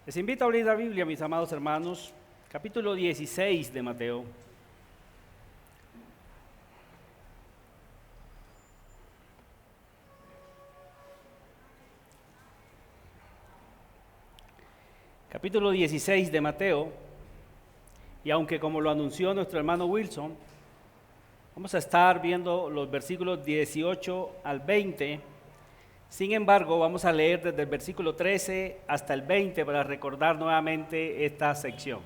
Les invito a abrir la Biblia, mis amados hermanos, capítulo 16 de Mateo. Capítulo 16 de Mateo, y aunque como lo anunció nuestro hermano Wilson, vamos a estar viendo los versículos 18 al 20, sin embargo vamos a leer desde el versículo 13 hasta el 20 para recordar nuevamente esta sección.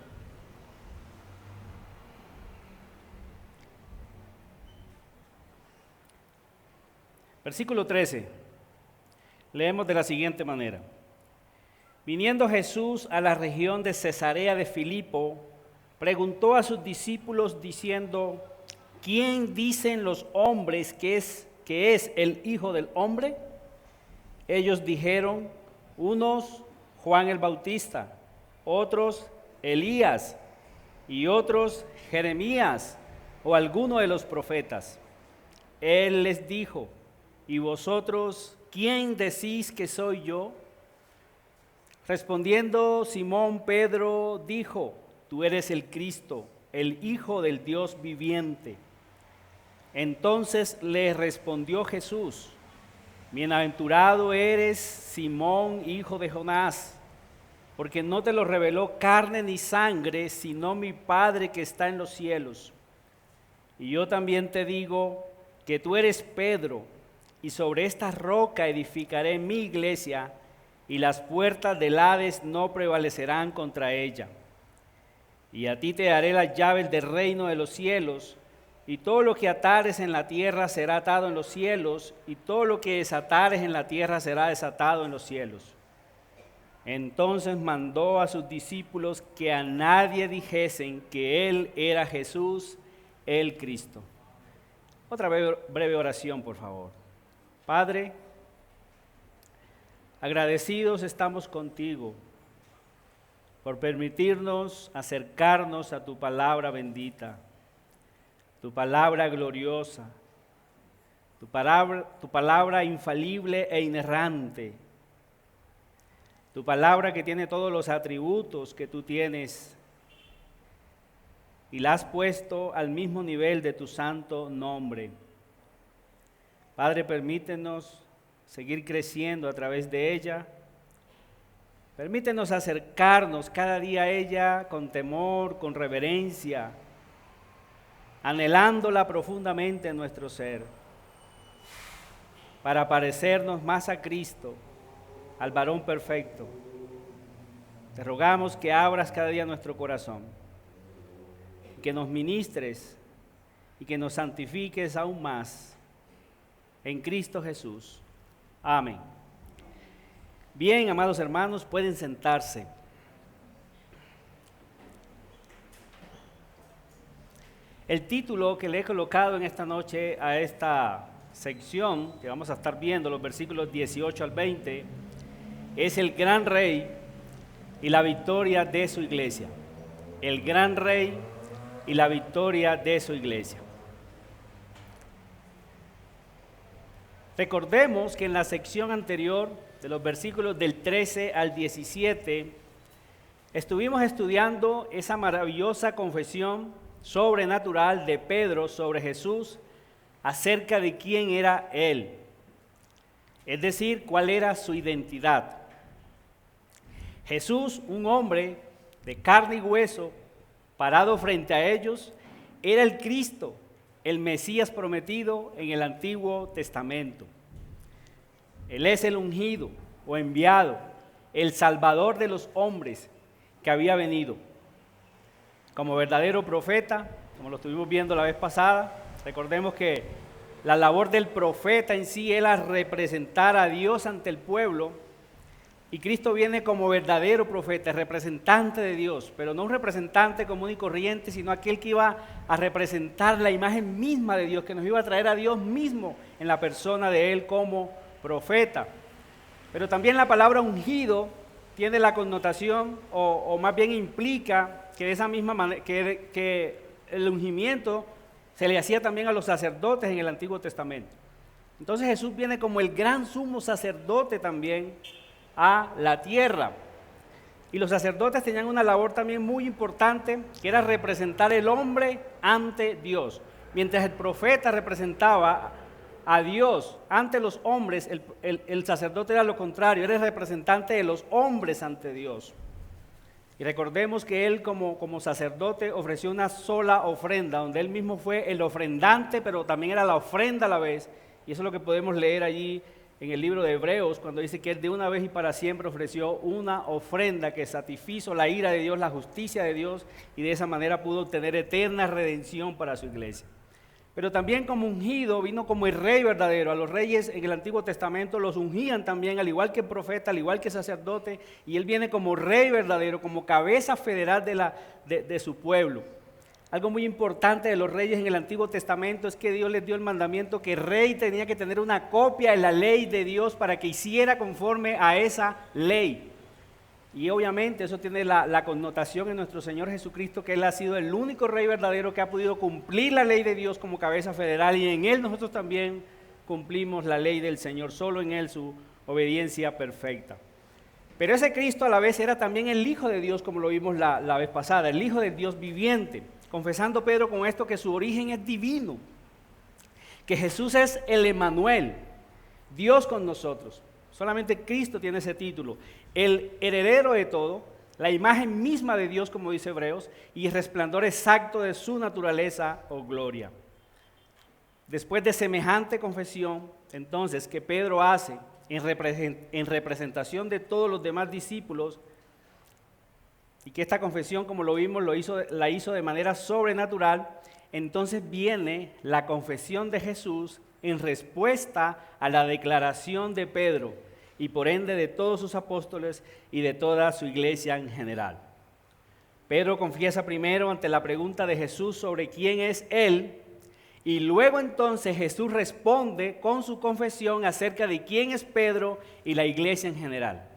Versículo 13, leemos de la siguiente manera. Viniendo Jesús a la región de Cesarea de Filipo, preguntó a sus discípulos diciendo: ¿Quién dicen los hombres que es el Hijo del Hombre? Ellos dijeron: unos Juan el Bautista, otros Elías y otros Jeremías o alguno de los profetas. Él les dijo: ¿y vosotros quién decís que soy yo? Respondiendo Simón Pedro dijo: tú eres el Cristo, el Hijo del Dios viviente. Entonces le respondió Jesús: bienaventurado eres, Simón, hijo de Jonás, porque no te lo reveló carne ni sangre, sino mi Padre que está en los cielos. Y yo también te digo que tú eres Pedro, y sobre esta roca edificaré mi iglesia, y las puertas del Hades no prevalecerán contra ella. Y a ti te daré las llaves del reino de los cielos, y todo lo que atares en la tierra será atado en los cielos, y todo lo que desatares en la tierra será desatado en los cielos. Entonces mandó a sus discípulos que a nadie dijesen que él era Jesús, el Cristo. Otra breve oración, por favor. Padre, agradecidos estamos contigo por permitirnos acercarnos a tu palabra bendita, tu palabra gloriosa, tu palabra infalible e inerrante, tu palabra que tiene todos los atributos que tú tienes y la has puesto al mismo nivel de tu santo nombre. Padre, permítenos seguir creciendo a través de ella. Permítenos acercarnos cada día a ella con temor, con reverencia, anhelándola profundamente en nuestro ser, para parecernos más a Cristo, al varón perfecto. Te rogamos que abras cada día nuestro corazón, que nos ministres y que nos santifiques aún más en Cristo Jesús. Amén. Bien, amados hermanos, pueden sentarse. El título que le he colocado en esta noche a esta sección, que vamos a estar viendo los versículos 18 al 20, es El Gran Rey y la victoria de su iglesia. El Gran Rey y la victoria de su iglesia. Recordemos que en la sección anterior, de los versículos del 13 al 17, estuvimos estudiando esa maravillosa confesión sobrenatural de Pedro sobre Jesús acerca de quién era Él, es decir, cuál era su identidad. Jesús, un hombre de carne y hueso, parado frente a ellos, era el Cristo, el Mesías prometido en el Antiguo Testamento. Él es el ungido o enviado, el Salvador de los hombres que había venido. Como verdadero profeta, como lo estuvimos viendo la vez pasada, recordemos que la labor del profeta en sí era representar a Dios ante el pueblo, y Cristo viene como verdadero profeta, representante de Dios, pero no un representante común y corriente, sino aquel que iba a representar la imagen misma de Dios, que nos iba a traer a Dios mismo en la persona de Él como profeta. Pero también la palabra ungido tiene la connotación, o más bien implica que de esa misma manera, que el ungimiento se le hacía también a los sacerdotes en el Antiguo Testamento. Entonces Jesús viene como el gran sumo sacerdote también a la tierra. Y los sacerdotes tenían una labor también muy importante, que era representar el hombre ante Dios. Mientras el profeta representaba a Dios ante los hombres, el sacerdote era lo contrario, era el representante de los hombres ante Dios. Y recordemos que él como sacerdote ofreció una sola ofrenda, donde él mismo fue el ofrendante, pero también era la ofrenda a la vez. Y eso es lo que podemos leer allí en el libro de Hebreos, cuando dice que él de una vez y para siempre ofreció una ofrenda que satisfizo la ira de Dios, la justicia de Dios, y de esa manera pudo obtener eterna redención para su iglesia. Pero también como ungido, vino como el rey verdadero. A los reyes en el Antiguo Testamento los ungían también, al igual que profeta, al igual que sacerdote, y él viene como rey verdadero, como cabeza federal de su pueblo. Algo muy importante de los reyes en el Antiguo Testamento es que Dios les dio el mandamiento que el rey tenía que tener una copia de la ley de Dios para que hiciera conforme a esa ley. Y obviamente eso tiene la connotación en nuestro Señor Jesucristo, que Él ha sido el único rey verdadero que ha podido cumplir la ley de Dios como cabeza federal, y en Él nosotros también cumplimos la ley del Señor, solo en Él su obediencia perfecta. Pero ese Cristo a la vez era también el Hijo de Dios, como lo vimos la vez pasada, el Hijo del Dios viviente, confesando Pedro con esto que su origen es divino, que Jesús es el Emmanuel, Dios con nosotros. Solamente Cristo tiene ese título, el heredero de todo, la imagen misma de Dios, como dice Hebreos, y el resplandor exacto de su naturaleza o gloria. Después de semejante confesión, entonces, que Pedro hace en representación de todos los demás discípulos, y que esta confesión, como lo vimos, la hizo de manera sobrenatural, entonces viene la confesión de Jesús en respuesta a la declaración de Pedro, y por ende de todos sus apóstoles y de toda su iglesia en general. Pedro confiesa primero ante la pregunta de Jesús sobre quién es Él, y luego entonces Jesús responde con su confesión acerca de quién es Pedro y la iglesia en general.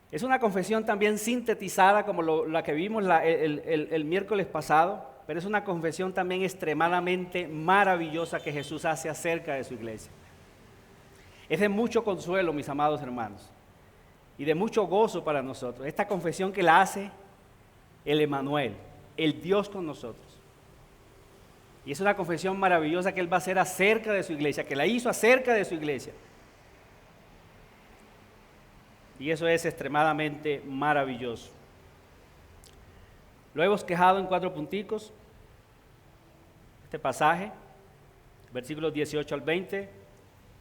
Es una confesión también sintetizada como la que vimos el miércoles pasado, pero es una confesión también extremadamente maravillosa que Jesús hace acerca de su iglesia. Es de mucho consuelo, mis amados hermanos, y de mucho gozo para nosotros. Esta confesión que la hace el Emmanuel, el Dios con nosotros. Y es una confesión maravillosa que Él va a hacer acerca de su iglesia, que la hizo acerca de su iglesia. Y eso es extremadamente maravilloso. Lo hemos quejado en 4 punticos. Este pasaje, versículos 18 al 20.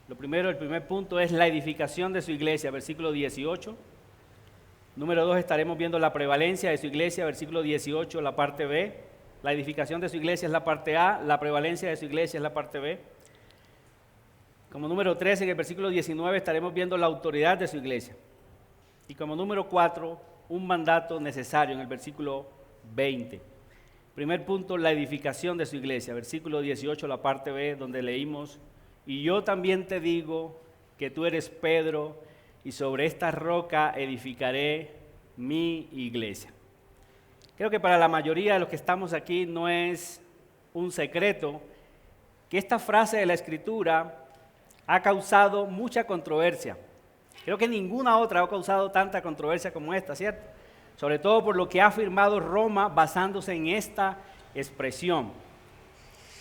El primer punto es la edificación de su iglesia, versículo 18. Número 2, estaremos viendo la prevalencia de su iglesia, versículo 18, la parte B. La edificación de su iglesia es la parte A, la prevalencia de su iglesia es la parte B. Como número 3, en el versículo 19, estaremos viendo la autoridad de su iglesia. Y como número 4, un mandato necesario en el versículo 20. Primer punto, la edificación de su iglesia, versículo 18, la parte B, donde leímos: y yo también te digo que tú eres Pedro, y sobre esta roca edificaré mi iglesia. Creo que para la mayoría de los que estamos aquí no es un secreto que esta frase de la Escritura ha causado mucha controversia. Creo que ninguna otra ha causado tanta controversia como esta, ¿cierto? Sobre todo por lo que ha afirmado Roma basándose en esta expresión.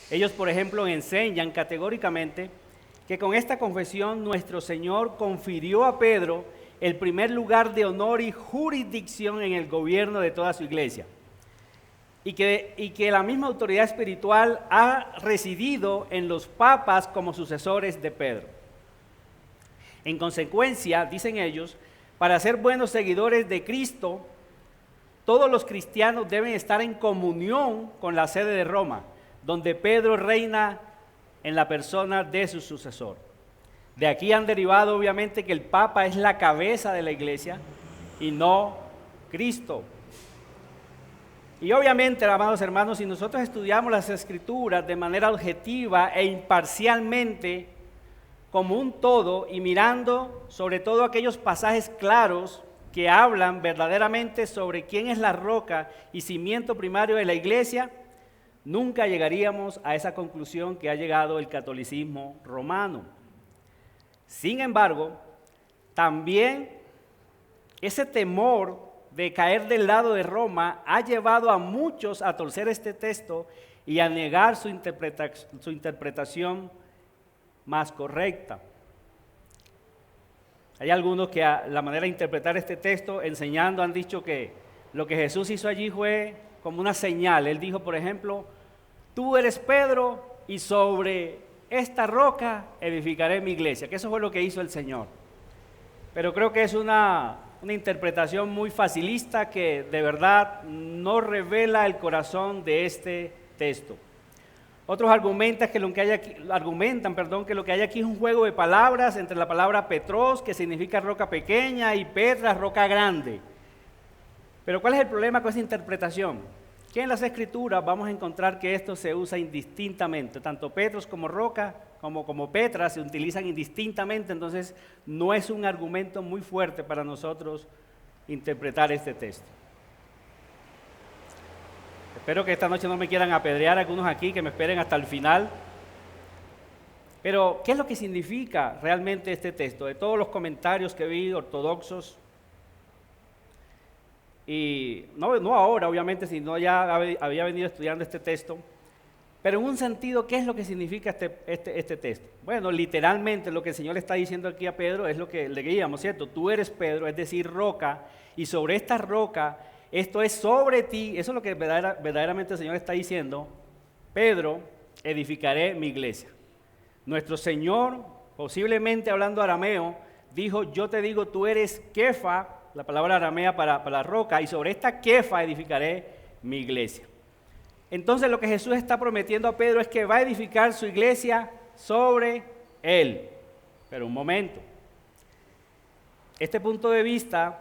Ellos, por ejemplo, enseñan categóricamente que con esta confesión nuestro Señor confirió a Pedro el primer lugar de honor y jurisdicción en el gobierno de toda su iglesia. Y que la misma autoridad espiritual ha residido en los papas como sucesores de Pedro. En consecuencia, dicen ellos, para ser buenos seguidores de Cristo, todos los cristianos deben estar en comunión con la sede de Roma, donde Pedro reina en la persona de su sucesor. De aquí han derivado obviamente que el Papa es la cabeza de la iglesia y no Cristo. Y obviamente, amados hermanos, si nosotros estudiamos las Escrituras de manera objetiva e imparcialmente, como un todo, y mirando sobre todo aquellos pasajes claros que hablan verdaderamente sobre quién es la roca y cimiento primario de la iglesia, nunca llegaríamos a esa conclusión que ha llegado el catolicismo romano. Sin embargo, también ese temor de caer del lado de Roma ha llevado a muchos a torcer este texto y a negar su interpretación más correcta. Hay algunos que a la manera de interpretar este texto, enseñando, han dicho que lo que Jesús hizo allí fue como una señal. Él dijo, por ejemplo, tú eres Pedro y sobre esta roca edificaré mi iglesia, que eso fue lo que hizo el Señor. Pero creo que es una interpretación muy facilista que de verdad no revela el corazón de este texto. Otros argumentan que lo que hay aquí es un juego de palabras entre la palabra Petros, que significa roca pequeña, y Petra, roca grande. Pero ¿cuál es el problema con esa interpretación? Que en las Escrituras vamos a encontrar que esto se usa indistintamente, tanto Petros como roca, como Petra se utilizan indistintamente, entonces no es un argumento muy fuerte para nosotros interpretar este texto. Espero que esta noche no me quieran apedrear algunos aquí, que me esperen hasta el final. Pero, ¿qué es lo que significa realmente este texto? De todos los comentarios que vi ortodoxos, y no ahora, obviamente, sino ya había venido estudiando este texto, pero en un sentido, ¿qué es lo que significa este texto? Bueno, literalmente lo que el Señor le está diciendo aquí a Pedro es lo que leíamos, ¿cierto? Tú eres Pedro, es decir, roca, y sobre esta roca, esto es sobre ti, eso es lo que verdaderamente el Señor está diciendo, Pedro, edificaré mi iglesia. Nuestro Señor, posiblemente hablando arameo, dijo, yo te digo, tú eres Kefa, la palabra aramea para la roca, y sobre esta Kefa edificaré mi iglesia. Entonces lo que Jesús está prometiendo a Pedro es que va a edificar su iglesia sobre él. Pero un momento, este punto de vista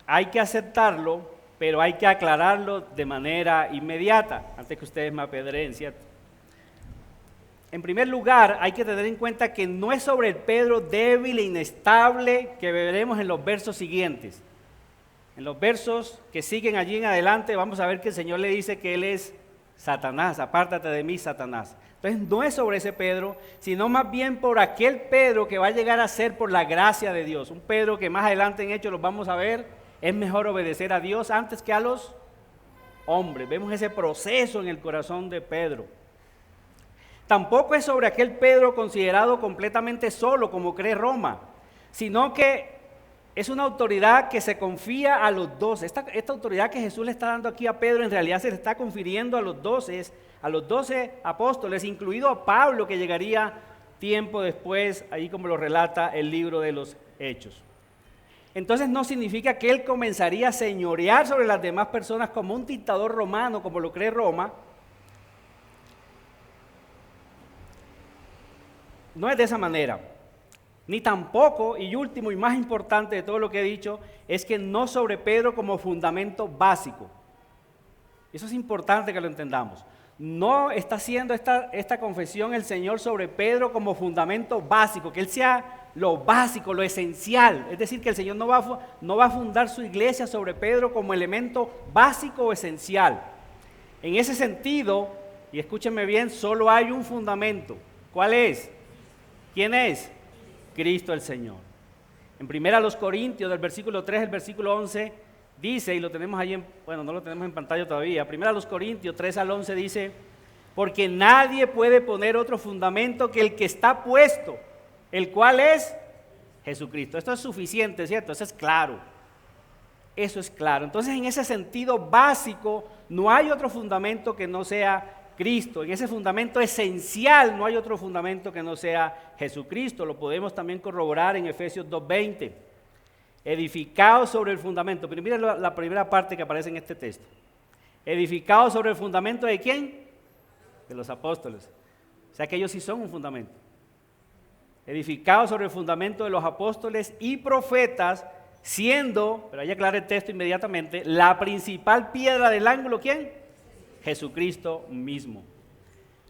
hay que aceptarlo, pero hay que aclararlo de manera inmediata, antes que ustedes me apedreen, ¿cierto? En primer lugar, hay que tener en cuenta que no es sobre el Pedro débil e inestable que veremos en los versos siguientes. En los versos que siguen allí en adelante vamos a ver que el Señor le dice que Él es Satanás, apártate de mí, Satanás. Entonces no es sobre ese Pedro, sino más bien por aquel Pedro que va a llegar a ser por la gracia de Dios. Un Pedro que más adelante en Hechos los vamos a ver, es mejor obedecer a Dios antes que a los hombres. Vemos ese proceso en el corazón de Pedro. Tampoco es sobre aquel Pedro considerado completamente solo, como cree Roma, sino que es una autoridad que se confía a los 12. Esta autoridad que Jesús le está dando aquí a Pedro, en realidad se le está confiriendo a los 12 apóstoles, incluido a Pablo, que llegaría tiempo después, ahí como lo relata el libro de los Hechos. Entonces no significa que él comenzaría a señorear sobre las demás personas como un dictador romano, como lo cree Roma. No es de esa manera. Ni tampoco, y último y más importante de todo lo que he dicho, es que no sobre Pedro como fundamento básico. Eso es importante que lo entendamos. No está haciendo esta confesión el Señor sobre Pedro como fundamento básico, que él sea lo básico, lo esencial. Es decir, que el Señor no va a fundar su iglesia sobre Pedro como elemento básico o esencial. En ese sentido, y escúchenme bien, solo hay un fundamento. ¿Cuál es? ¿Quién es? Cristo el Señor. En 1 Corintios, del versículo 3 al versículo 11, dice, y lo tenemos ahí, no lo tenemos en pantalla todavía, 1 Corintios 3 al 11 dice, porque nadie puede poner otro fundamento que el que está puesto, el cual es Jesucristo. Esto es suficiente, ¿cierto? Eso es claro. Eso es claro. Entonces, en ese sentido básico, no hay otro fundamento que no sea Cristo. En ese fundamento esencial no hay otro fundamento que no sea Jesucristo. Lo podemos también corroborar en Efesios 2:20. Edificados sobre el fundamento. Pero miren la primera parte que aparece en este texto. Edificados sobre el fundamento ¿de quién? De los apóstoles. O sea que ellos sí son un fundamento. Edificados sobre el fundamento de los apóstoles y profetas, siendo, pero ahí aclara el texto inmediatamente, la principal piedra del ángulo, ¿quién? Jesucristo mismo.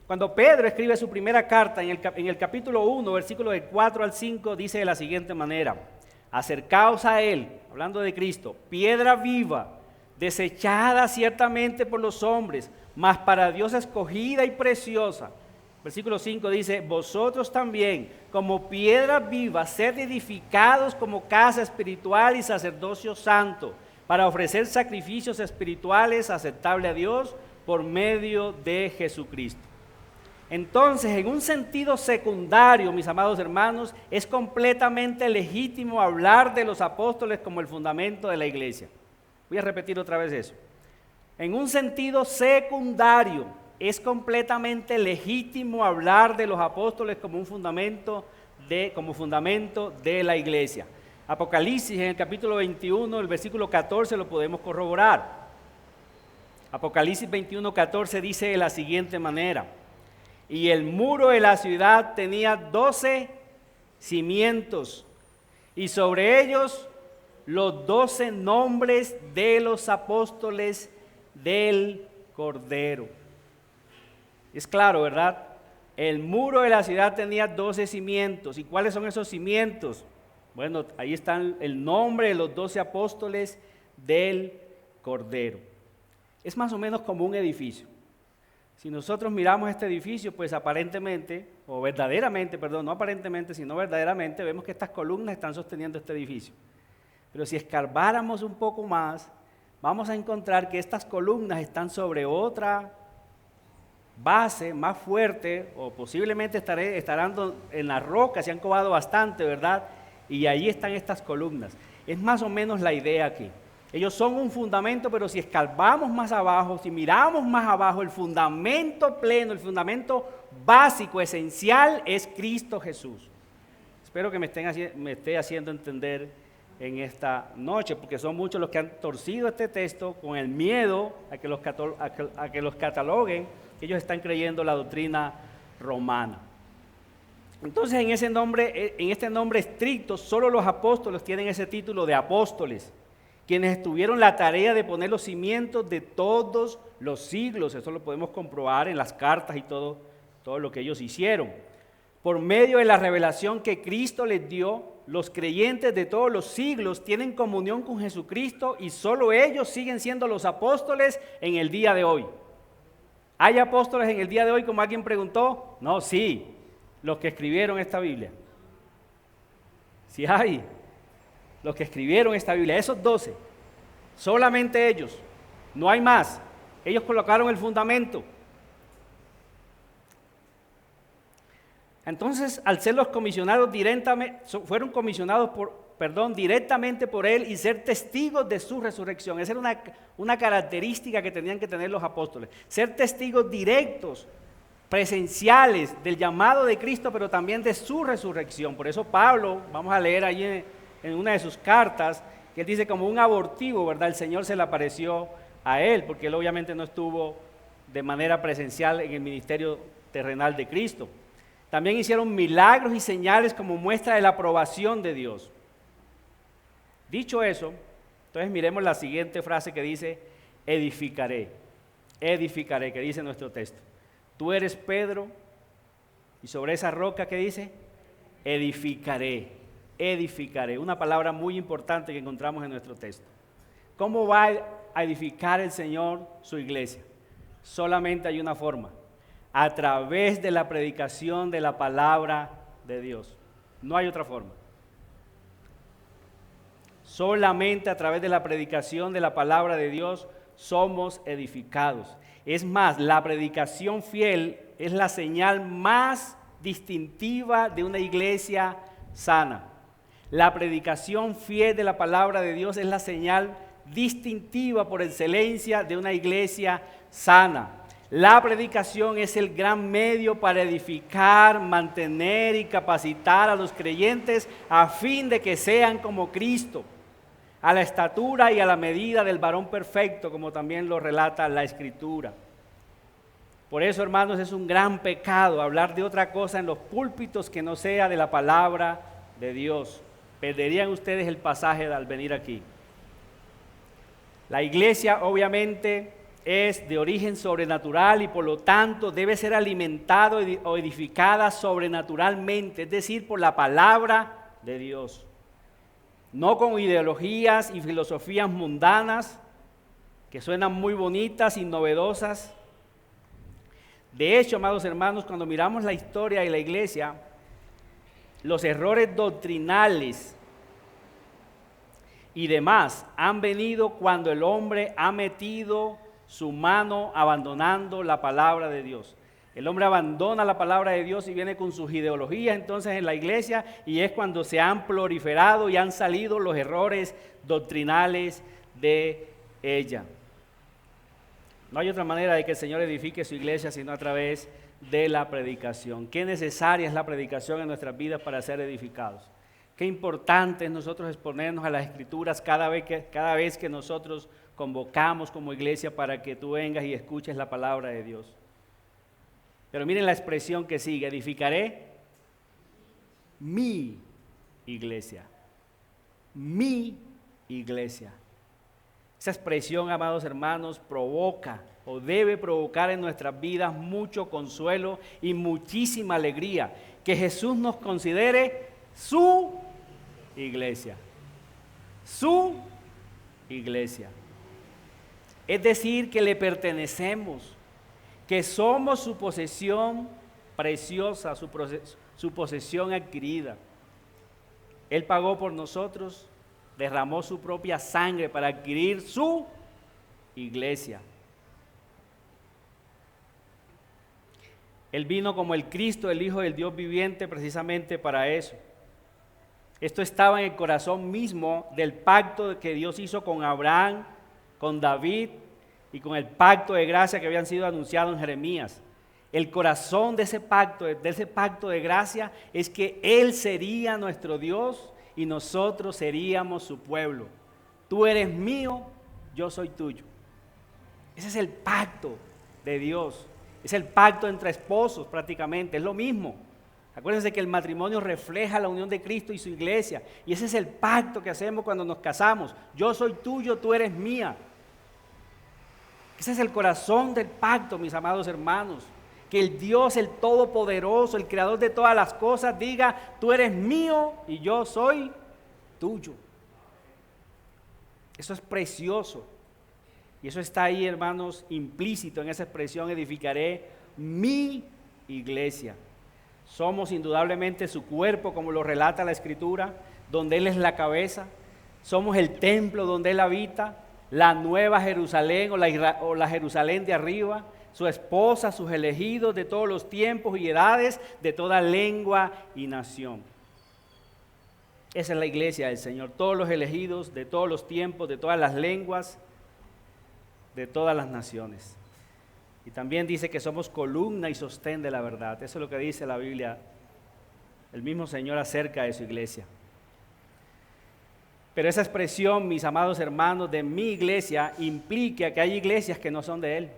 Cuando Pedro escribe su primera carta, en el capítulo 1, versículos del 4 al 5, dice de la siguiente manera, acercaos a Él, hablando de Cristo, piedra viva, desechada ciertamente por los hombres, mas para Dios escogida y preciosa. Versículo 5 dice, vosotros también, como piedras vivas, sed edificados como casa espiritual y sacerdocio santo, para ofrecer sacrificios espirituales aceptables a Dios por medio de Jesucristo. Entonces, en un sentido secundario, mis amados hermanos, es completamente legítimo hablar de los apóstoles como el fundamento de la iglesia. Voy a repetir otra vez eso. En un sentido secundario, es completamente legítimo hablar de los apóstoles como un fundamento de la iglesia. Apocalipsis en el capítulo 21, el versículo 14 lo podemos corroborar. Apocalipsis 21, 14 dice de la siguiente manera: y el muro de la ciudad tenía 12 cimientos, y sobre ellos los 12 nombres de los apóstoles del Cordero. Es claro, ¿verdad? El muro de la ciudad tenía 12 cimientos. ¿Y cuáles son esos cimientos? Bueno, ahí están el nombre de los 12 apóstoles del Cordero. Es más o menos como un edificio. Si nosotros miramos este edificio, pues aparentemente, o verdaderamente, perdón, no aparentemente, sino verdaderamente, vemos que estas columnas están sosteniendo este edificio. Pero si escarbáramos un poco más, vamos a encontrar que estas columnas están sobre otra base más fuerte, o posiblemente estarán en la roca, se han cavado bastante, ¿verdad? Y ahí están estas columnas. Es más o menos la idea aquí. Ellos son un fundamento, pero si escarbamos más abajo, si miramos más abajo, el fundamento pleno, el fundamento básico, esencial, es Cristo Jesús. Espero que me esté haciendo entender en esta noche, porque son muchos los que han torcido este texto con el miedo a que los cataloguen, que ellos están creyendo la doctrina romana. Entonces, en este nombre estricto, solo los apóstoles tienen ese título de apóstoles, quienes tuvieron la tarea de poner los cimientos de todos los siglos. Eso lo podemos comprobar en las cartas y todo lo que ellos hicieron. Por medio de la revelación que Cristo les dio, los creyentes de todos los siglos tienen comunión con Jesucristo y solo ellos siguen siendo los apóstoles en el día de hoy. ¿Hay apóstoles en el día de hoy, como alguien preguntó? No, sí, los que escribieron esta Biblia. Sí hay, los que escribieron esta Biblia, esos 12, solamente ellos, no hay más. Ellos colocaron el fundamento. Entonces, al ser los comisionados fueron comisionados directamente por Él y ser testigos de su resurrección. Esa era una característica que tenían que tener los apóstoles. Ser testigos directos, presenciales del llamado de Cristo, pero también de su resurrección. Por eso Pablo, vamos a leer ahí en una de sus cartas, que él dice como un abortivo, ¿verdad? El Señor se le apareció a él, porque él obviamente no estuvo de manera presencial en el ministerio terrenal de Cristo. También hicieron milagros y señales como muestra de la aprobación de Dios. Dicho eso, entonces miremos la siguiente frase que dice, edificaré, que dice nuestro texto. Tú eres Pedro, y sobre esa roca, ¿qué dice? Edificaré, una palabra muy importante que encontramos en nuestro texto. ¿Cómo va a edificar el Señor su iglesia? Solamente hay una forma. A través de la predicación de la palabra de Dios. No hay otra forma. Solamente a través de la predicación de la palabra de Dios somos edificados. Es más, la predicación fiel es la señal más distintiva de una iglesia sana. La predicación fiel de la palabra de Dios es la señal distintiva por excelencia de una iglesia sana. La predicación es el gran medio para edificar, mantener y capacitar a los creyentes a fin de que sean como Cristo, a la estatura y a la medida del varón perfecto, como también lo relata la Escritura. Por eso, hermanos, es un gran pecado hablar de otra cosa en los púlpitos que no sea de la palabra de Dios. Perderían ustedes el pasaje al venir aquí. La iglesia, obviamente, es de origen sobrenatural y por lo tanto debe ser alimentada o edificada sobrenaturalmente, es decir, por la palabra de Dios. No con ideologías y filosofías mundanas que suenan muy bonitas y novedosas. De hecho, amados hermanos, cuando miramos la historia de la iglesia, los errores doctrinales y demás han venido cuando el hombre ha metido su mano abandonando la palabra de Dios. El hombre abandona la palabra de Dios y viene con sus ideologías entonces en la iglesia, y es cuando se han proliferado y han salido los errores doctrinales de ella. No hay otra manera de que el Señor edifique su iglesia sino a través de la predicación. Qué necesaria es la predicación en nuestras vidas para ser edificados. Qué importante es nosotros exponernos a las Escrituras cada vez que nosotros convocamos como iglesia para que tú vengas y escuches la palabra de Dios. Pero miren la expresión que sigue: edificaré mi iglesia. Mi iglesia. Esa expresión, amados hermanos, provoca o debe provocar en nuestras vidas mucho consuelo y muchísima alegría. Que Jesús nos considere su iglesia. Su iglesia. Es decir, que le pertenecemos, que somos su posesión preciosa, su posesión adquirida. Él pagó por nosotros, derramó su propia sangre para adquirir su iglesia. Él vino como el Cristo, el Hijo del Dios viviente, precisamente para eso. Esto estaba en el corazón mismo del pacto que Dios hizo con Abraham, con David y con el pacto de gracia que habían sido anunciados en Jeremías. El corazón de ese pacto de gracia es que Él sería nuestro Dios y nosotros seríamos su pueblo. Tú eres mío, yo soy tuyo. Ese es el pacto de Dios. Es el pacto entre esposos prácticamente, es lo mismo. Acuérdense que el matrimonio refleja la unión de Cristo y su iglesia. Y ese es el pacto que hacemos cuando nos casamos. Yo soy tuyo, tú eres mía. Ese es el corazón del pacto, mis amados hermanos. Que el Dios, el Todopoderoso, el Creador de todas las cosas, diga: tú eres mío y yo soy tuyo. Eso es precioso. Y eso está ahí, hermanos, implícito en esa expresión: edificaré mi iglesia. Somos indudablemente su cuerpo, como lo relata la Escritura, donde Él es la cabeza. Somos el templo donde Él habita, la nueva Jerusalén o la Jerusalén de arriba, su esposa, sus elegidos de todos los tiempos y edades, de toda lengua y nación. Esa es la iglesia del Señor, todos los elegidos de todos los tiempos, de todas las lenguas, de todas las naciones. Y también dice que somos columna y sostén de la verdad. Eso es lo que dice la Biblia, el mismo Señor acerca de su iglesia. Pero esa expresión, mis amados hermanos, de mi iglesia, implica que hay iglesias que no son de Él.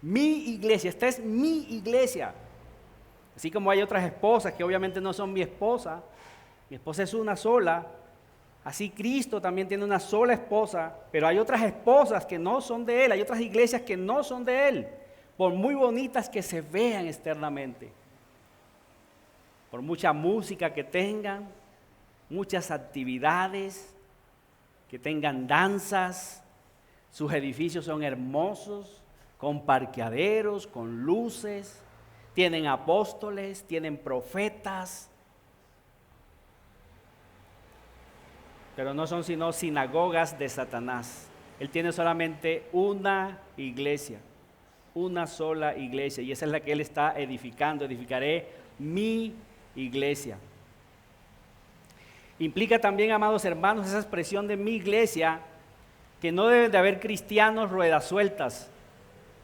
Mi iglesia, esta es mi iglesia. Así como hay otras esposas que obviamente no son mi esposa es una sola. Así Cristo también tiene una sola esposa, pero hay otras esposas que no son de Él, hay otras iglesias que no son de Él, por muy bonitas que se vean externamente, por mucha música que tengan, muchas actividades, que tengan danzas, sus edificios son hermosos, con parqueaderos, con luces, tienen apóstoles, tienen profetas, pero no son sino sinagogas de Satanás. Él tiene solamente una iglesia, una sola iglesia, y esa es la que Él está edificando. Edificaré mi iglesia. Implica también, amados hermanos, esa expresión de mi iglesia, que no deben de haber cristianos ruedas sueltas,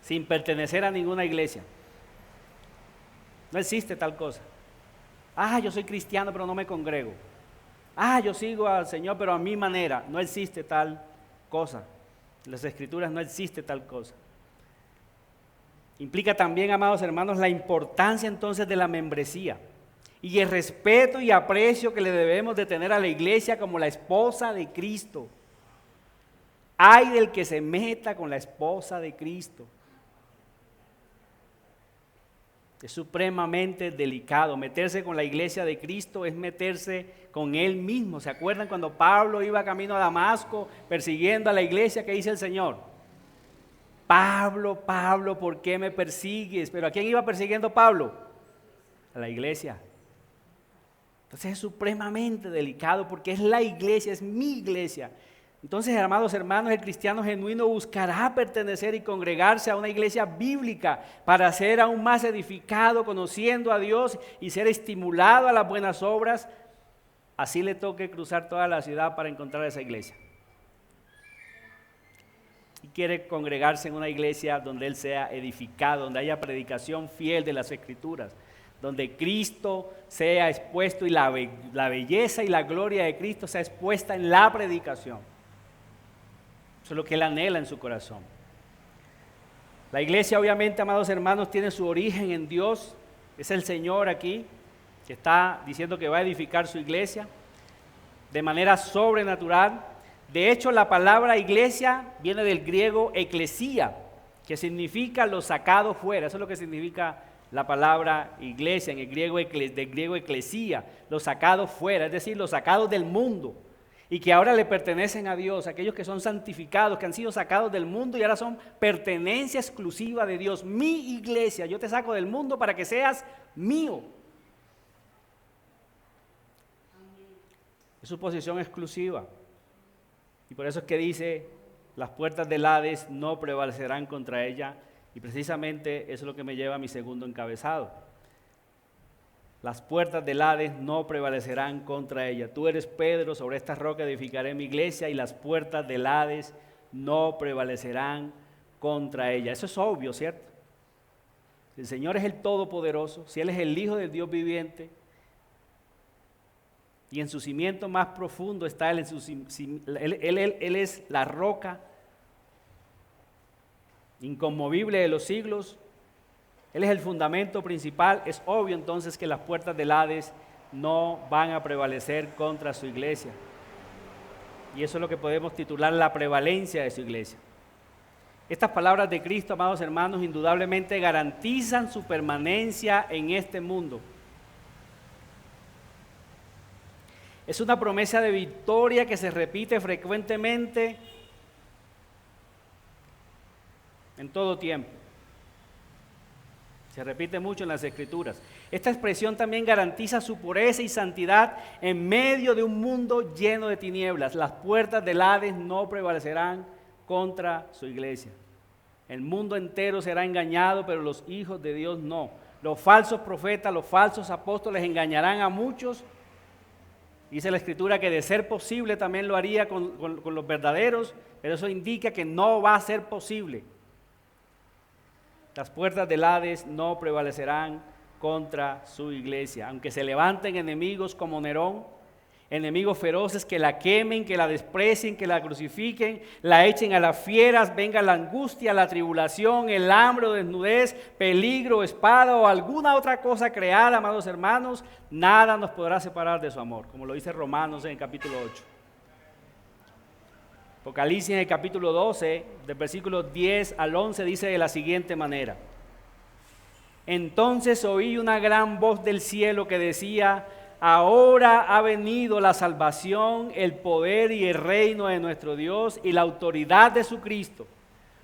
sin pertenecer a ninguna iglesia. No existe tal cosa. Yo soy cristiano pero no me congrego. Yo sigo al Señor pero a mi manera. No existe tal cosa. En las Escrituras no existe tal cosa. Implica también, amados hermanos, la importancia entonces de la membresía y el respeto y aprecio que le debemos de tener a la iglesia como la esposa de Cristo. Ay del que se meta con la esposa de Cristo. Es supremamente delicado. Meterse con la iglesia de Cristo es meterse con Él mismo. ¿Se acuerdan cuando Pablo iba camino a Damasco persiguiendo a la iglesia? ¿Qué dice el Señor? Pablo, Pablo, ¿por qué me persigues? Pero ¿a quién iba persiguiendo Pablo? A la iglesia. Entonces es supremamente delicado porque es la iglesia, es mi iglesia. Entonces, amados hermanos, el cristiano genuino buscará pertenecer y congregarse a una iglesia bíblica para ser aún más edificado, conociendo a Dios y ser estimulado a las buenas obras. Así le toque cruzar toda la ciudad para encontrar esa iglesia. Y quiere congregarse en una iglesia donde él sea edificado, donde haya predicación fiel de las Escrituras, donde Cristo sea expuesto y la belleza y la gloria de Cristo sea expuesta en la predicación. Eso es lo que él anhela en su corazón. La iglesia, obviamente, amados hermanos, tiene su origen en Dios. Es el Señor aquí que está diciendo que va a edificar su iglesia de manera sobrenatural. De hecho, la palabra iglesia viene del griego eclesía, que significa los sacados fuera. Eso es lo que significa la palabra iglesia, en el griego, del griego eclesía, los sacados fuera, es decir, los sacados del mundo, y que ahora le pertenecen a Dios, aquellos que son santificados, que han sido sacados del mundo y ahora son pertenencia exclusiva de Dios. Mi iglesia, yo te saco del mundo para que seas mío. Es su posición exclusiva. Y por eso es que dice, las puertas del Hades no prevalecerán contra ella. Y precisamente eso es lo que me lleva a mi segundo encabezado. Las puertas del Hades no prevalecerán contra ella. Tú eres Pedro, sobre esta roca edificaré mi iglesia y las puertas del Hades no prevalecerán contra ella. Eso es obvio, ¿cierto? Si el Señor es el Todopoderoso, si Él es el Hijo del Dios viviente, y en su cimiento más profundo está Él, Él es la roca inconmovible de los siglos, Él es el fundamento principal. Es obvio entonces que las puertas del Hades no van a prevalecer contra su iglesia. Y eso es lo que podemos titular la prevalencia de su iglesia. Estas palabras de Cristo, amados hermanos, indudablemente garantizan su permanencia en este mundo. Es una promesa de victoria que se repite frecuentemente en todo tiempo. Se repite mucho en las Escrituras. Esta expresión también garantiza su pureza y santidad en medio de un mundo lleno de tinieblas. Las puertas del Hades no prevalecerán contra su iglesia. El mundo entero será engañado, pero los hijos de Dios no. Los falsos profetas, los falsos apóstoles engañarán a muchos. Dice la Escritura que de ser posible también lo haría con los verdaderos, pero eso indica que no va a ser posible. Las puertas del Hades no prevalecerán contra su iglesia, aunque se levanten enemigos como Nerón, enemigos feroces que la quemen, que la desprecien, que la crucifiquen, la echen a las fieras, venga la angustia, la tribulación, el hambre o desnudez, peligro, espada o alguna otra cosa creada, amados hermanos, nada nos podrá separar de su amor, como lo dice Romanos en el capítulo 8. Apocalipsis en el capítulo 12, del versículo 10 al 11, dice de la siguiente manera: entonces oí una gran voz del cielo que decía: ahora ha venido la salvación, el poder y el reino de nuestro Dios y la autoridad de su Cristo,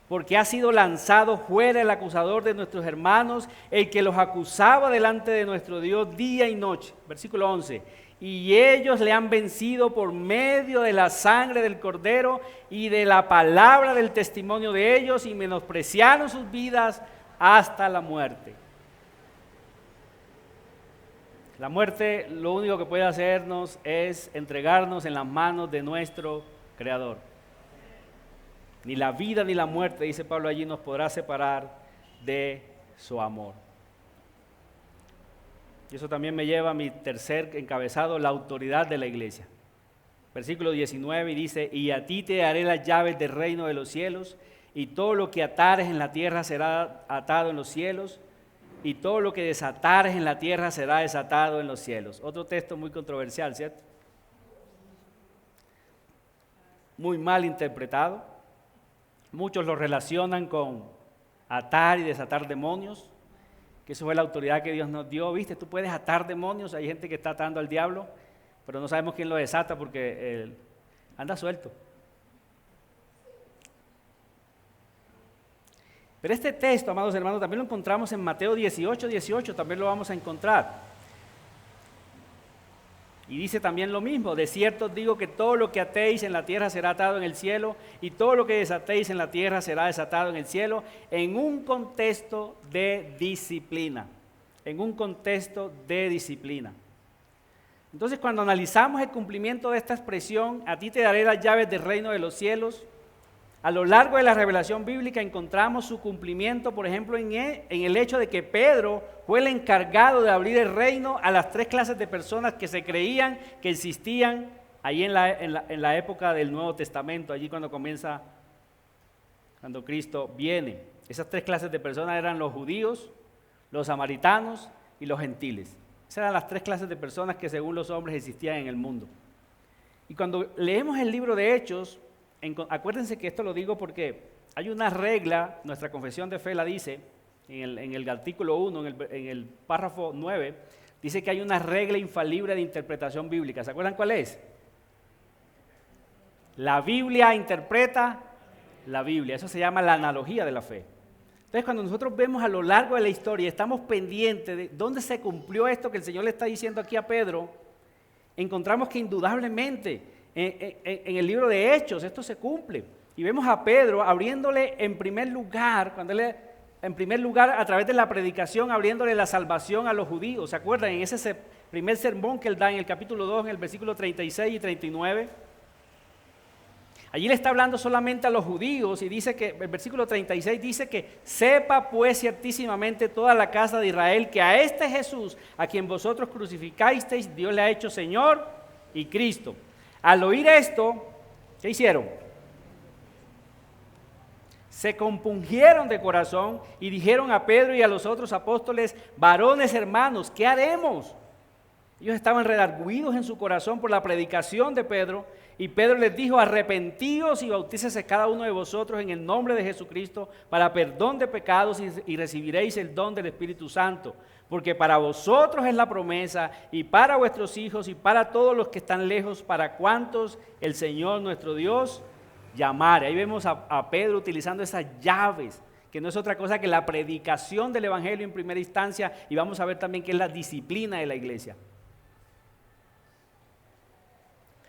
porque ha sido lanzado fuera el acusador de nuestros hermanos, el que los acusaba delante de nuestro Dios día y noche. Versículo 11. Y ellos le han vencido por medio de la sangre del Cordero y de la palabra del testimonio de ellos, y menospreciaron sus vidas hasta la muerte. La muerte lo único que puede hacernos es entregarnos en las manos de nuestro Creador. Ni la vida ni la muerte, dice Pablo allí, nos podrá separar de su amor. Y eso también me lleva a mi tercer encabezado, la autoridad de la iglesia. Versículo 19 y dice: y a ti te daré las llaves del reino de los cielos, y todo lo que atares en la tierra será atado en los cielos, y todo lo que desatares en la tierra será desatado en los cielos. Otro texto muy controversial, ¿cierto? Muy mal interpretado. Muchos lo relacionan con atar y desatar demonios, que eso fue la autoridad que Dios nos dio. ¿Viste? Tú puedes atar demonios. Hay gente que está atando al diablo, pero no sabemos quién lo desata porque anda suelto. Pero este texto, amados hermanos, también lo encontramos en Mateo 18, también lo vamos a encontrar. Y dice también lo mismo: de cierto os digo que todo lo que atéis en la tierra será atado en el cielo, y todo lo que desatéis en la tierra será desatado en el cielo, en un contexto de disciplina. En un contexto de disciplina. Entonces, cuando analizamos el cumplimiento de esta expresión, a ti te daré las llaves del reino de los cielos, a lo largo de la revelación bíblica encontramos su cumplimiento, por ejemplo, en el hecho de que Pedro fue el encargado de abrir el reino a las 3 clases de personas que se creían que existían ahí en la época del Nuevo Testamento, allí cuando Cristo viene. Esas 3 clases de personas eran los judíos, los samaritanos y los gentiles. Esas eran las 3 clases de personas que según los hombres existían en el mundo. Y cuando leemos el libro de Hechos, acuérdense que esto lo digo porque hay una regla, nuestra confesión de fe la dice, en el artículo 1, en el párrafo 9, dice que hay una regla infalible de interpretación bíblica. ¿Se acuerdan cuál es? La Biblia interpreta la Biblia. Eso se llama la analogía de la fe. Entonces, cuando nosotros vemos a lo largo de la historia, estamos pendientes de dónde se cumplió esto que el Señor le está diciendo aquí a Pedro, encontramos que indudablemente en el libro de Hechos esto se cumple. Y vemos a Pedro abriéndole en primer lugar, a través de la predicación, abriéndole la salvación a los judíos. ¿Se acuerdan? En ese primer sermón que él da en el capítulo 2, en el versículo 36 y 39. Allí le está hablando solamente a los judíos y dice que, el versículo 36 dice que sepa pues ciertísimamente toda la casa de Israel que a este Jesús, a quien vosotros crucificasteis, Dios le ha hecho Señor y Cristo. Al oír esto, ¿qué hicieron? Se compungieron de corazón y dijeron a Pedro y a los otros apóstoles: varones hermanos, ¿qué haremos? Ellos estaban redargüidos en su corazón por la predicación de Pedro, y Pedro les dijo: arrepentíos y bautícese cada uno de vosotros en el nombre de Jesucristo para perdón de pecados y recibiréis el don del Espíritu Santo, porque para vosotros es la promesa, y para vuestros hijos y para todos los que están lejos, para cuantos el Señor nuestro Dios llamare. Ahí vemos a Pedro utilizando esas llaves, que no es otra cosa que la predicación del Evangelio en primera instancia, y vamos a ver también que es la disciplina de la iglesia.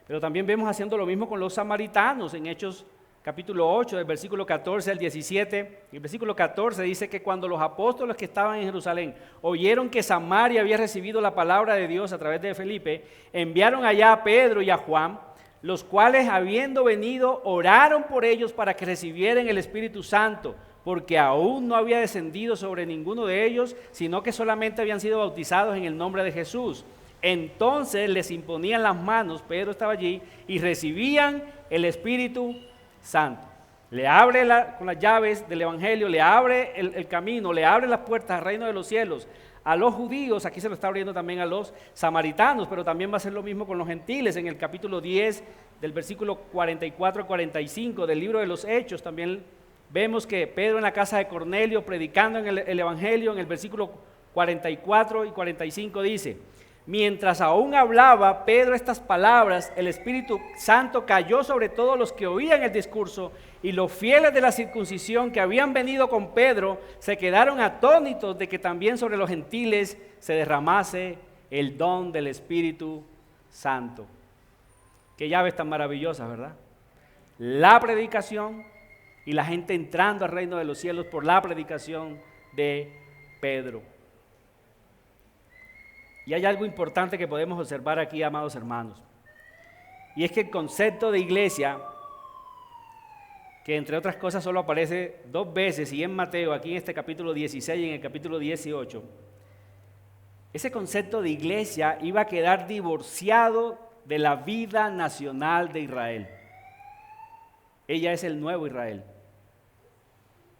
Pero también vemos haciendo lo mismo con los samaritanos en Hechos capítulo 8, del versículo 14 al 17. El versículo 14 dice que cuando los apóstoles que estaban en Jerusalén oyeron que Samaria había recibido la palabra de Dios a través de Felipe, enviaron allá a Pedro y a Juan, los cuales, habiendo venido, oraron por ellos para que recibieran el Espíritu Santo, porque aún no había descendido sobre ninguno de ellos, sino que solamente habían sido bautizados en el nombre de Jesús. Entonces les imponían las manos, Pedro estaba allí, y recibían el Espíritu Santo. Le abre con las llaves del Evangelio, le abre el camino, le abre las puertas al reino de los cielos a los judíos. Aquí se lo está abriendo también a los samaritanos, pero también va a ser lo mismo con los gentiles. En el capítulo 10, del versículo 44 al 45 del libro de los Hechos, también vemos que Pedro en la casa de Cornelio, predicando en el Evangelio, en el versículo 44 y 45 dice: mientras aún hablaba Pedro estas palabras, el Espíritu Santo cayó sobre todos los que oían el discurso, y los fieles de la circuncisión que habían venido con Pedro se quedaron atónitos de que también sobre los gentiles se derramase el don del Espíritu Santo. Qué llaves tan maravillosas, ¿verdad? La predicación y la gente entrando al reino de los cielos por la predicación de Pedro. Y hay algo importante que podemos observar aquí, amados hermanos, y es que el concepto de iglesia, que entre otras cosas solo aparece 2 veces, y en Mateo, aquí en este capítulo 16 y en el capítulo 18, ese concepto de iglesia iba a quedar divorciado de la vida nacional de Israel. Ella es el nuevo Israel.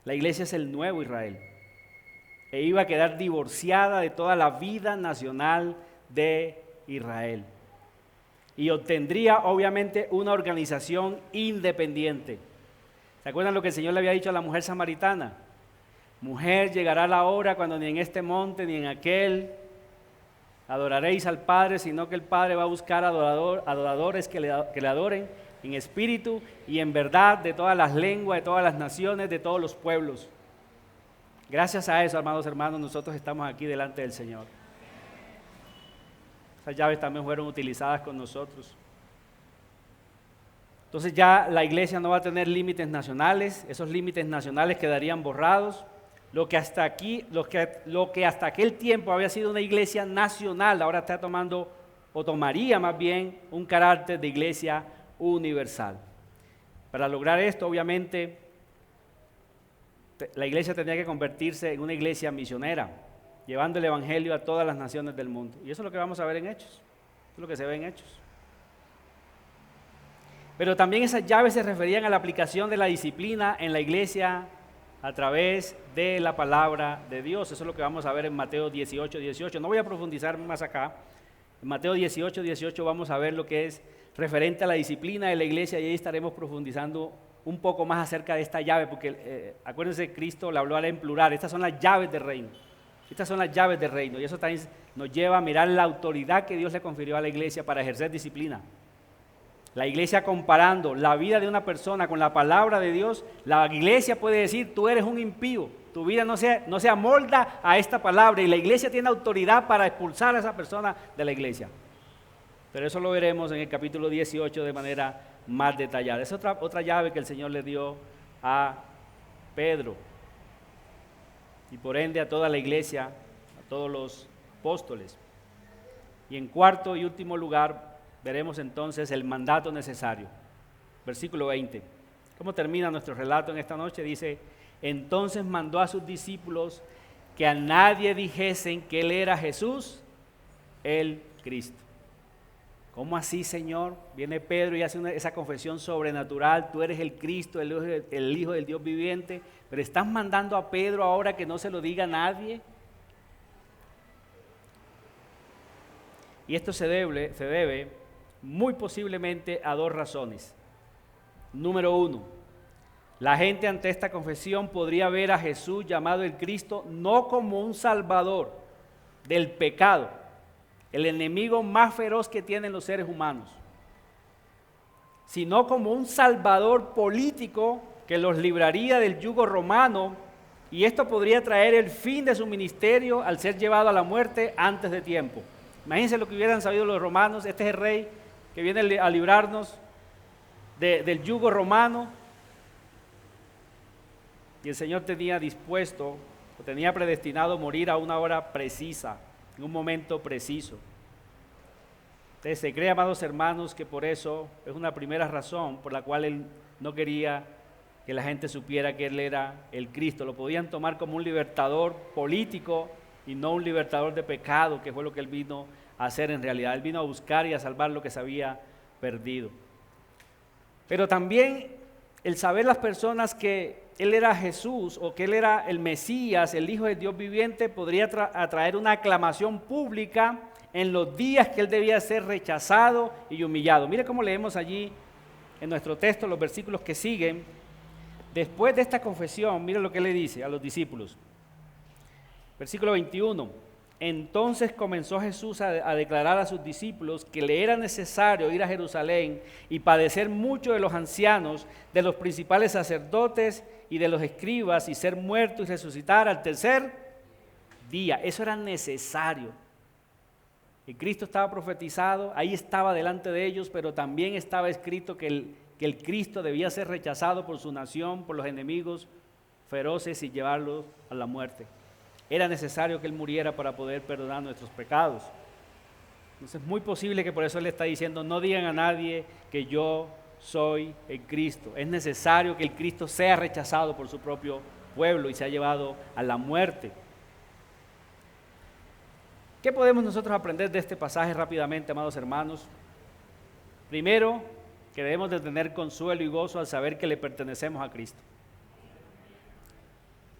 La iglesia es el nuevo Israel. E iba a quedar divorciada de toda la vida nacional de Israel. Y obtendría obviamente una organización independiente. ¿Se acuerdan lo que el Señor le había dicho a la mujer samaritana? Mujer, llegará la hora cuando ni en este monte ni en aquel adoraréis al Padre, sino que el Padre va a buscar adoradores que le adoren en espíritu y en verdad, de todas las lenguas, de todas las naciones, de todos los pueblos. Gracias a eso, amados hermanos, nosotros estamos aquí delante del Señor. Esas llaves también fueron utilizadas con nosotros. Entonces ya la iglesia no va a tener límites nacionales, esos límites nacionales quedarían borrados. Lo que hasta aquel tiempo había sido una iglesia nacional, ahora está tomando, o tomaría más bien, un carácter de iglesia universal. Para lograr esto, obviamente, la iglesia tenía que convertirse en una iglesia misionera, llevando el evangelio a todas las naciones del mundo. Y eso es lo que vamos a ver en Hechos, eso es lo que se ve en Hechos. Pero también esas llaves se referían a la aplicación de la disciplina en la iglesia a través de la palabra de Dios. Eso es lo que vamos a ver en Mateo 18:18. No voy a profundizar más acá. En Mateo 18:18 vamos a ver lo que es referente a la disciplina de la iglesia y ahí estaremos profundizando un poco más acerca de esta llave, porque acuérdense, Cristo le habló en plural. Estas son las llaves del reino. Estas son las llaves del reino y eso también nos lleva a mirar la autoridad que Dios le confirió a la iglesia para ejercer disciplina. La iglesia comparando la vida de una persona con la palabra de Dios, la iglesia puede decir, tú eres un impío, tu vida no se amolda a esta palabra y la iglesia tiene autoridad para expulsar a esa persona de la iglesia. Pero eso lo veremos en el capítulo 18 de manera más detallada. Es otra llave que el Señor le dio a Pedro y por ende a toda la iglesia, a todos los apóstoles. Y en cuarto y último lugar, veremos entonces el mandato necesario. Versículo 20. ¿Cómo termina nuestro relato en esta noche? Dice, entonces mandó a sus discípulos que a nadie dijesen que Él era Jesús, el Cristo. ¿Cómo así, Señor? Viene Pedro y hace esa confesión sobrenatural, tú eres el Cristo, el Hijo del Dios viviente, pero estás mandando a Pedro ahora que no se lo diga a nadie. Y esto se debe muy posiblemente a dos razones. Número uno, la gente ante esta confesión podría ver a Jesús llamado el Cristo no como un salvador del pecado, el enemigo más feroz que tienen los seres humanos, sino como un salvador político que los libraría del yugo romano, y esto podría traer el fin de su ministerio al ser llevado a la muerte antes de tiempo. Imagínense lo que hubieran sabido los romanos, este es el rey que viene a librarnos del yugo romano, y el Señor tenía dispuesto, o tenía predestinado morir a una hora precisa, en un momento preciso. Entonces se cree, amados hermanos, que por eso es una primera razón por la cual Él no quería que la gente supiera que Él era el Cristo. Lo podían tomar como un libertador político y no un libertador de pecado, que fue lo que Él vino a hacer en realidad. Él vino a buscar y a salvar lo que se había perdido. Pero también el saber las personas que Él era Jesús o que Él era el Mesías, el Hijo de Dios viviente, podría atraer una aclamación pública en los días que Él debía ser rechazado y humillado. Mire cómo leemos allí en nuestro texto los versículos que siguen. Después de esta confesión, mire lo que Él le dice a los discípulos. Versículo 21. Entonces comenzó Jesús a declarar a sus discípulos que le era necesario ir a Jerusalén y padecer mucho de los ancianos, de los principales sacerdotes y de los escribas, y ser muerto y resucitar al tercer día. Eso era necesario. El Cristo estaba profetizado, ahí estaba delante de ellos, pero también estaba escrito que el Cristo debía ser rechazado por su nación, por los enemigos feroces y llevarlos a la muerte. Era necesario que Él muriera para poder perdonar nuestros pecados. Entonces es muy posible que por eso Él le está diciendo, no digan a nadie que yo soy el Cristo. Es necesario que el Cristo sea rechazado por su propio pueblo y sea llevado a la muerte. ¿Qué podemos nosotros aprender de este pasaje rápidamente, amados hermanos? Primero, que debemos de tener consuelo y gozo al saber que le pertenecemos a Cristo.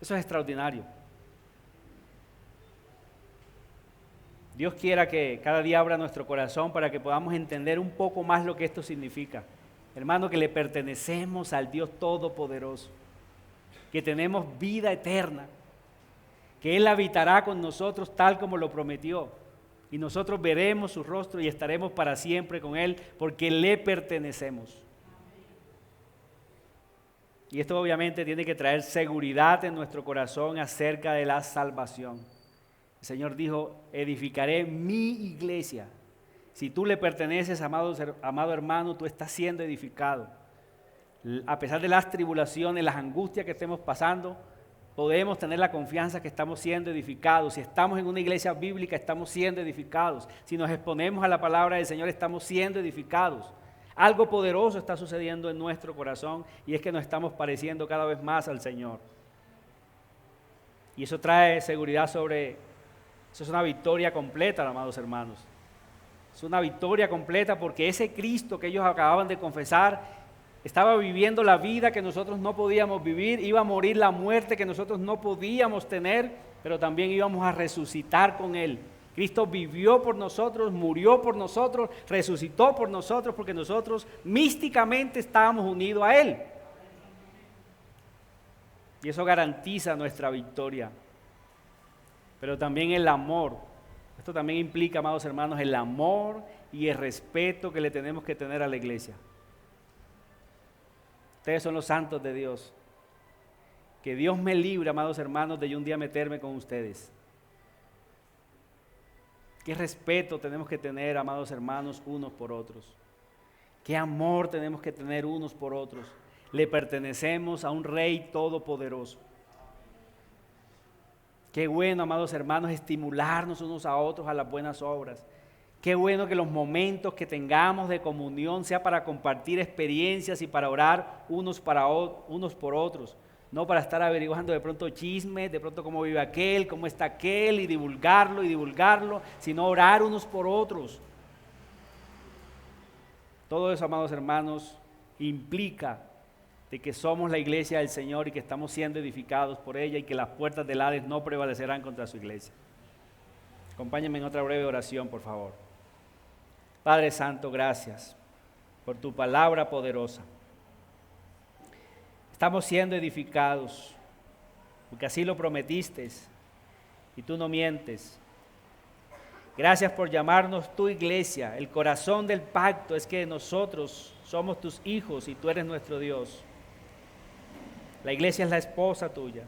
Eso es extraordinario. Dios quiera que cada día abra nuestro corazón para que podamos entender un poco más lo que esto significa. Hermano, que le pertenecemos al Dios Todopoderoso, que tenemos vida eterna, que Él habitará con nosotros tal como lo prometió, y nosotros veremos su rostro y estaremos para siempre con Él, porque le pertenecemos. Y esto obviamente tiene que traer seguridad en nuestro corazón acerca de la salvación. El Señor dijo, edificaré mi iglesia. Si tú le perteneces, amado hermano, tú estás siendo edificado. A pesar de las tribulaciones, las angustias que estemos pasando, podemos tener la confianza que estamos siendo edificados. Si estamos en una iglesia bíblica, estamos siendo edificados. Si nos exponemos a la palabra del Señor, estamos siendo edificados. Algo poderoso está sucediendo en nuestro corazón y es que nos estamos pareciendo cada vez más al Señor. Y eso trae seguridad eso es una victoria completa, amados hermanos. Es una victoria completa porque ese Cristo que ellos acababan de confesar estaba viviendo la vida que nosotros no podíamos vivir, iba a morir la muerte que nosotros no podíamos tener, pero también íbamos a resucitar con Él. Cristo vivió por nosotros, murió por nosotros, resucitó por nosotros, porque nosotros místicamente estábamos unidos a Él. Y eso garantiza nuestra victoria. Pero también el amor. Esto también implica, amados hermanos, el amor y el respeto que le tenemos que tener a la iglesia. Ustedes son los santos de Dios. Que Dios me libre, amados hermanos, de yo un día meterme con ustedes. Qué respeto tenemos que tener, amados hermanos, unos por otros. Qué amor tenemos que tener unos por otros. Le pertenecemos a un Rey todopoderoso. Qué bueno, amados hermanos, estimularnos unos a otros a las buenas obras. Qué bueno que los momentos que tengamos de comunión sea para compartir experiencias y para orar unos por otros. No para estar averiguando de pronto chismes, de pronto cómo vive aquel, cómo está aquel, y divulgarlo, sino orar unos por otros. Todo eso, amados hermanos, implica de que somos la iglesia del Señor y que estamos siendo edificados por ella y que las puertas del Hades no prevalecerán contra su iglesia. Acompáñenme en otra breve oración, por favor. Padre Santo, gracias por tu palabra poderosa. Estamos siendo edificados, porque así lo prometiste y tú no mientes. Gracias por llamarnos tu iglesia. El corazón del pacto es que nosotros somos tus hijos y tú eres nuestro Dios. La iglesia es la esposa tuya.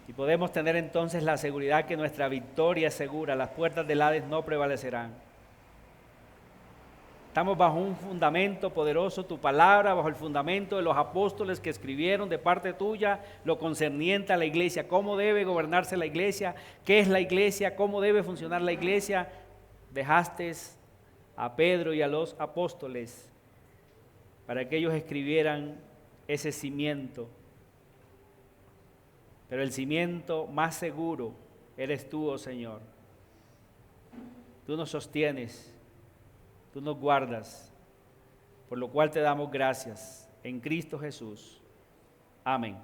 Y podemos tener entonces la seguridad que nuestra victoria es segura, las puertas del Hades no prevalecerán. Estamos bajo un fundamento poderoso, tu palabra, bajo el fundamento de los apóstoles que escribieron de parte tuya lo concerniente a la iglesia, cómo debe gobernarse la iglesia, qué es la iglesia, cómo debe funcionar la iglesia. Dejaste a Pedro y a los apóstoles para que ellos escribieran ese cimiento. Pero el cimiento más seguro eres tú, oh Señor. Tú nos sostienes. Tú nos guardas, por lo cual te damos gracias en Cristo Jesús. Amén.